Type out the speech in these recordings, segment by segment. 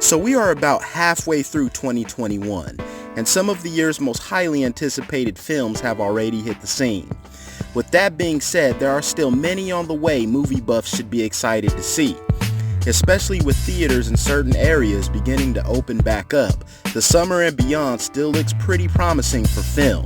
So we are about halfway through 2021, and some of the year's most highly anticipated films have already hit the scene. With that being said, there are still many on the way movie buffs should be excited to see. Especially with theaters in certain areas beginning to open back up, the summer and beyond still looks pretty promising for film.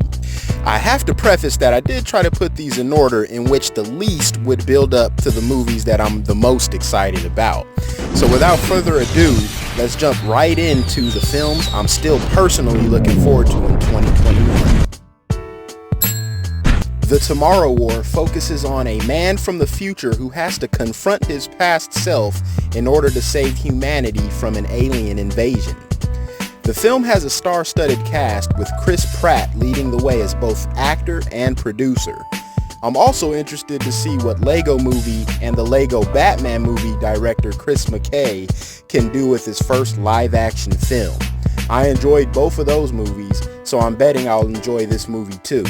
I have to preface that I did try to put these in order in which the least would build up to the movies that I'm the most excited about. So without further ado, let's jump right into the films I'm still personally looking forward to in 2021. The Tomorrow War focuses on a man from the future who has to confront his past self in order to save humanity from an alien invasion. The film has a star-studded cast with Chris Pratt leading the way as both actor and producer. I'm also interested to see what Lego Movie and the Lego Batman movie director Chris McKay can do with his first live-action film. I enjoyed both of those movies, so I'm betting I'll enjoy this movie too.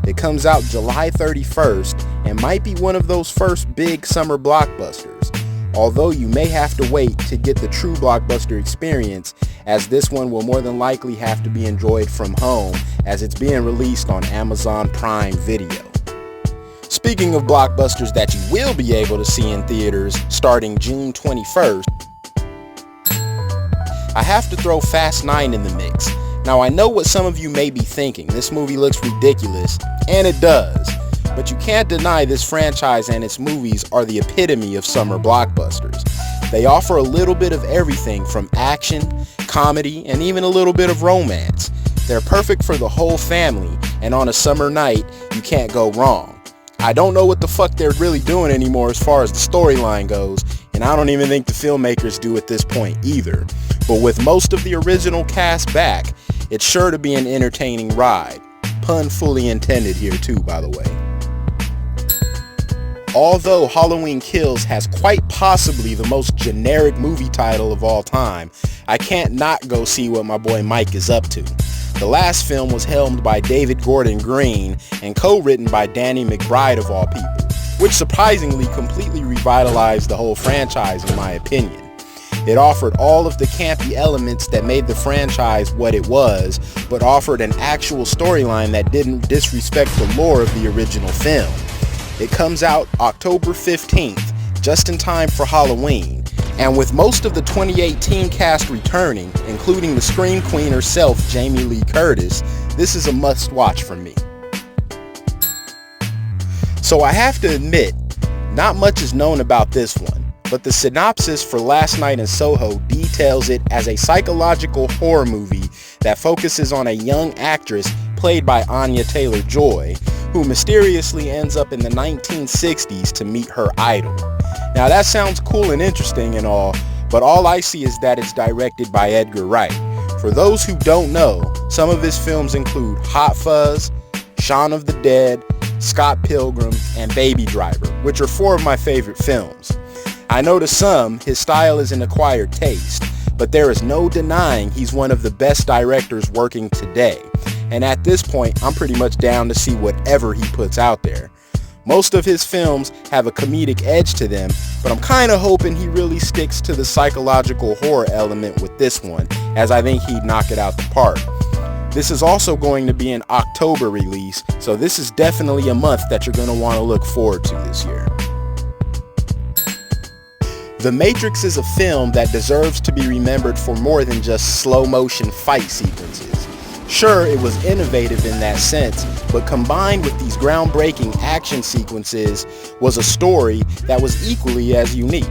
It comes out July 31st and might be one of those first big summer blockbusters, although you may have to wait to get the true blockbuster experience, as this one will more than likely have to be enjoyed from home as it's being released on Amazon Prime Video. Speaking of blockbusters that you will be able to see in theaters starting June 21st, I have to throw Fast 9 in the mix. Now I know what some of you may be thinking, this movie looks ridiculous, and it does, but you can't deny this franchise and its movies are the epitome of summer blockbusters. They offer a little bit of everything from action, comedy, and even a little bit of romance. They're perfect for the whole family, and on a summer night, you can't go wrong. I don't know what the fuck they're really doing anymore as far as the storyline goes, and I don't even think the filmmakers do at this point either. But with most of the original cast back, it's sure to be an entertaining ride. Pun fully intended here too, by the way. Although Halloween Kills has quite possibly the most generic movie title of all time, I can't not go see what my boy Mike is up to. The last film was helmed by David Gordon Green and co-written by Danny McBride of all people, which surprisingly completely revitalized the whole franchise in my opinion. It offered all of the campy elements that made the franchise what it was, but offered an actual storyline that didn't disrespect the lore of the original film. It comes out October 15th, just in time for Halloween, and with most of the 2018 cast returning, including the Scream Queen herself, Jamie Lee Curtis, this is a must-watch for me. So I have to admit, not much is known about this one, but the synopsis for Last Night in Soho details it as a psychological horror movie that focuses on a young actress played by Anya Taylor-Joy, who mysteriously ends up in the 1960s to meet her idol. Now that sounds cool and interesting and all, but all I see is that it's directed by Edgar Wright. For those who don't know, some of his films include Hot Fuzz, Shaun of the Dead, Scott Pilgrim, and Baby Driver, which are four of my favorite films. I know to some, his style is an acquired taste, but there is no denying he's one of the best directors working today. And at this point, I'm pretty much down to see whatever he puts out there. Most of his films have a comedic edge to them, but I'm kind of hoping he really sticks to the psychological horror element with this one, as I think he'd knock it out the park. This is also going to be an October release, so this is definitely a month that you're going to want to look forward to this year. The Matrix is a film that deserves to be remembered for more than just slow-motion fight sequences. Sure, it was innovative in that sense, but combined with these groundbreaking action sequences was a story that was equally as unique.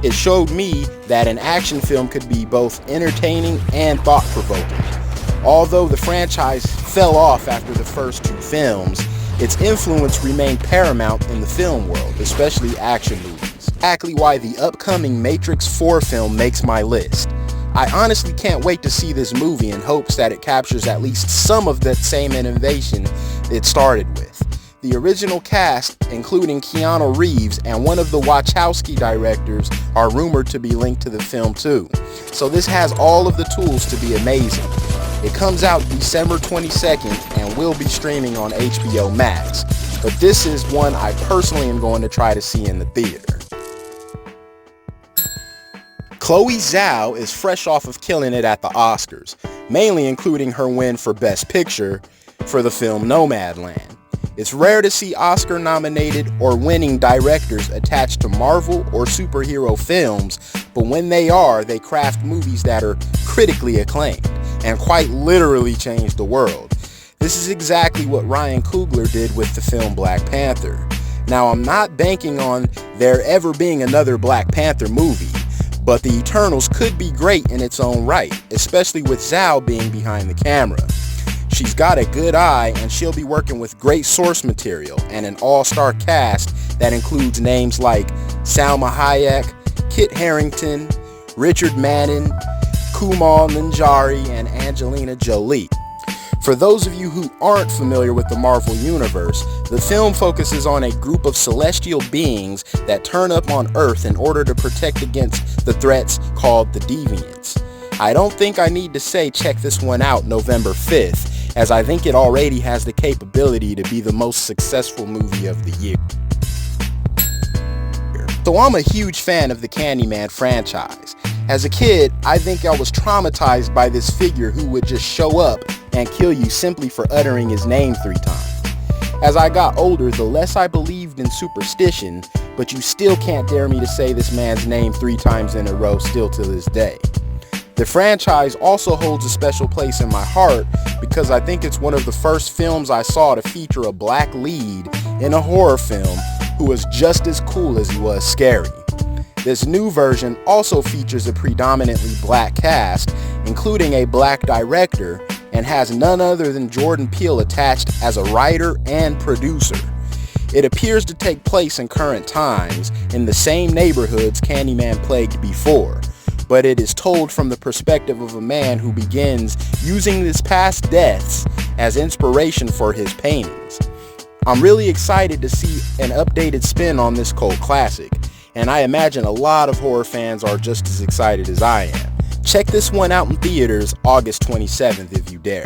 It showed me that an action film could be both entertaining and thought-provoking. Although the franchise fell off after the first two films, its influence remained paramount in the film world, especially action movies. Exactly why the upcoming Matrix 4 film makes my list. I honestly can't wait to see this movie in hopes that it captures at least some of that same innovation it started with. The original cast, including Keanu Reeves and one of the Wachowski directors, are rumored to be linked to the film too. So this has all of the tools to be amazing. It comes out December 22nd and will be streaming on HBO Max, but this is one I personally am going to try to see in the theater. Chloe Zhao is fresh off of killing it at the Oscars, mainly including her win for Best Picture for the film Nomadland. It's rare to see Oscar-nominated or winning directors attached to Marvel or superhero films, but when they are, they craft movies that are critically acclaimed and quite literally change the world. This is exactly what Ryan Coogler did with the film Black Panther. Now, I'm not banking on there ever being another Black Panther movie, but The Eternals could be great in its own right, especially with Zhao being behind the camera. She's got a good eye, and she'll be working with great source material and an all-star cast that includes names like Salma Hayek, Kit Harington, Richard Madden, Kumail Nanjiani, and Angelina Jolie. For those of you who aren't familiar with the Marvel Universe, the film focuses on a group of celestial beings that turn up on Earth in order to protect against the threats called the Deviants. I don't think I need to say check this one out November 5th, as I think it already has the capability to be the most successful movie of the year. So I'm a huge fan of the Candyman franchise. As a kid, I think I was traumatized by this figure who would just show up and kill you simply for uttering his name 3 times. As I got older, the less I believed in superstition, but you still can't dare me to say this man's name 3 times in a row still to this day. The franchise also holds a special place in my heart because I think it's one of the first films I saw to feature a black lead in a horror film who was just as cool as he was scary. This new version also features a predominantly black cast, including a black director, and has none other than Jordan Peele attached as a writer and producer. It appears to take place in current times, in the same neighborhoods Candyman plagued before, but it is told from the perspective of a man who begins using his past deaths as inspiration for his paintings. I'm really excited to see an updated spin on this cult classic, and I imagine a lot of horror fans are just as excited as I am. Check this one out in theaters August 27th if you dare.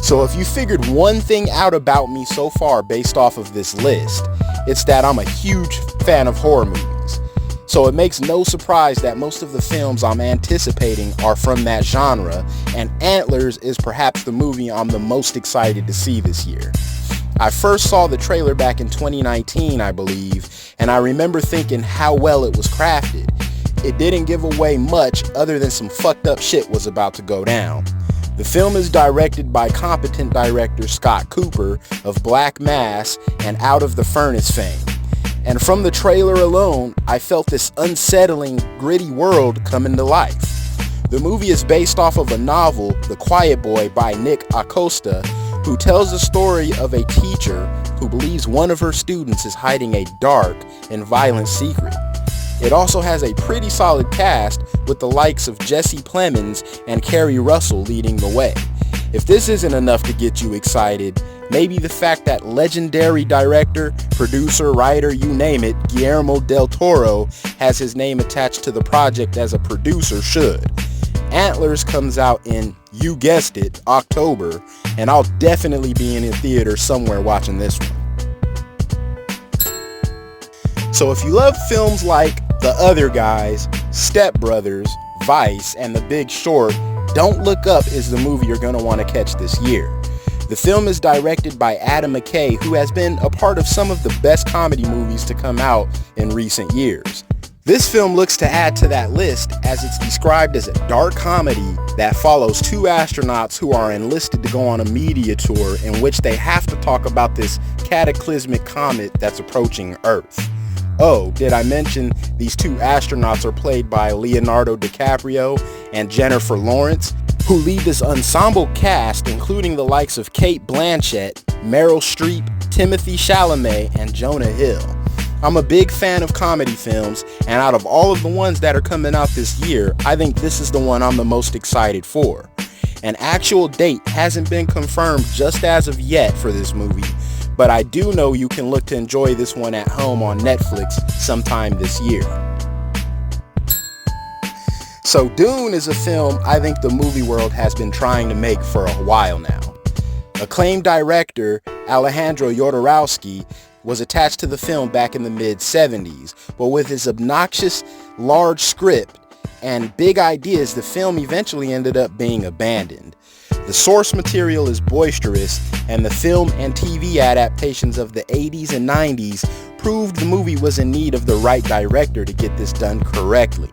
So if you figured one thing out about me so far based off of this list, it's that I'm a huge fan of horror movies. So it makes no surprise that most of the films I'm anticipating are from that genre, and Antlers is perhaps the movie I'm the most excited to see this year. I first saw the trailer back in 2019, I believe, and I remember thinking how well it was crafted. It didn't give away much other than some fucked up shit was about to go down. The film is directed by competent director Scott Cooper of Black Mass and Out of the Furnace fame. And from the trailer alone, I felt this unsettling, gritty world coming to life. The movie is based off of a novel, The Quiet Boy by Nick Acosta, who tells the story of a teacher who believes one of her students is hiding a dark and violent secret. It also has a pretty solid cast with the likes of Jesse Plemons and Kerry Russell leading the way. If this isn't enough to get you excited, maybe the fact that legendary director, producer, writer, you name it, Guillermo del Toro has his name attached to the project as a producer should. Antlers comes out in, you guessed it, October, and I'll definitely be in a theater somewhere watching this one. So if you love films like The Other Guys, Step Brothers, Vice, and The Big Short, Don't Look Up is the movie you're going to want to catch this year. The film is directed by Adam McKay, who has been a part of some of the best comedy movies to come out in recent years. This film looks to add to that list as it's described as a dark comedy that follows 2 astronauts who are enlisted to go on a media tour in which they have to talk about this cataclysmic comet that's approaching Earth. Oh, did I mention these 2 astronauts are played by Leonardo DiCaprio and Jennifer Lawrence, who lead this ensemble cast including the likes of Cate Blanchett, Meryl Streep, Timothy Chalamet, and Jonah Hill. I'm a big fan of comedy films, and out of all of the ones that are coming out this year, I think this is the one I'm the most excited for. An actual date hasn't been confirmed just as of yet for this movie, but I do know you can look to enjoy this one at home on Netflix sometime this year. So Dune is a film I think the movie world has been trying to make for a while now. Acclaimed director Alejandro Jodorowsky was attached to the film back in the mid-70s, but with its obnoxious, large script and big ideas, the film eventually ended up being abandoned. The source material is boisterous, and the film and TV adaptations of the 80s and 90s proved the movie was in need of the right director to get this done correctly.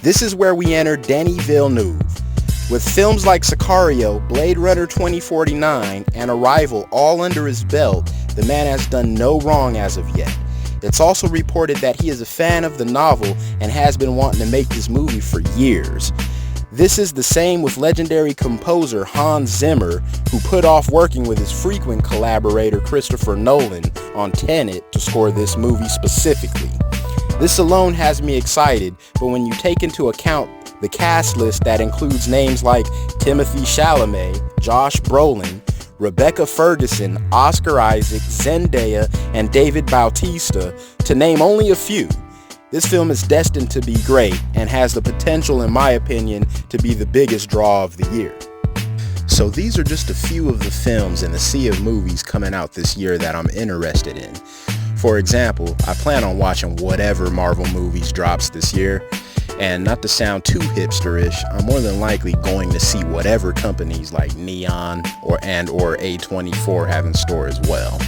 This is where we enter Denis Villeneuve. With films like Sicario, Blade Runner 2049, and Arrival all under his belt, the man has done no wrong as of yet. It's also reported that he is a fan of the novel and has been wanting to make this movie for years. This is the same with legendary composer Hans Zimmer, who put off working with his frequent collaborator Christopher Nolan on Tenet to score this movie specifically. This alone has me excited, but when you take into account the cast list that includes names like Timothée Chalamet, Josh Brolin, Rebecca Ferguson, Oscar Isaac, Zendaya, and David Bautista, to name only a few, this film is destined to be great and has the potential, in my opinion, to be the biggest draw of the year. So these are just a few of the films in the sea of movies coming out this year that I'm interested in. For example, I plan on watching whatever Marvel movies drops this year. And not to sound too hipsterish, I'm more than likely going to see whatever companies like Neon or A24 have in store as well.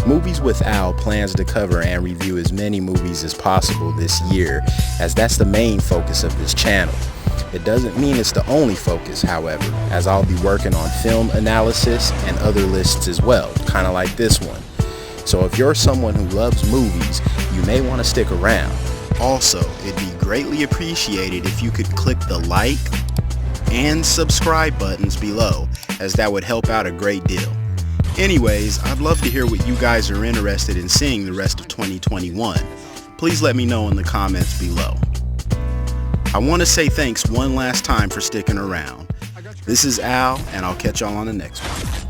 Movies with Al plans to cover and review as many movies as possible this year, as that's the main focus of this channel. It doesn't mean it's the only focus, however, as I'll be working on film analysis and other lists as well, kind of like this one. So if you're someone who loves movies, you may want to stick around. Also, it'd be greatly appreciated if you could click the like and subscribe buttons below, as that would help out a great deal. Anyways, I'd love to hear what you guys are interested in seeing the rest of 2021. Please let me know in the comments below. I want to say thanks one last time for sticking around. This is Al, and I'll catch y'all on the next one.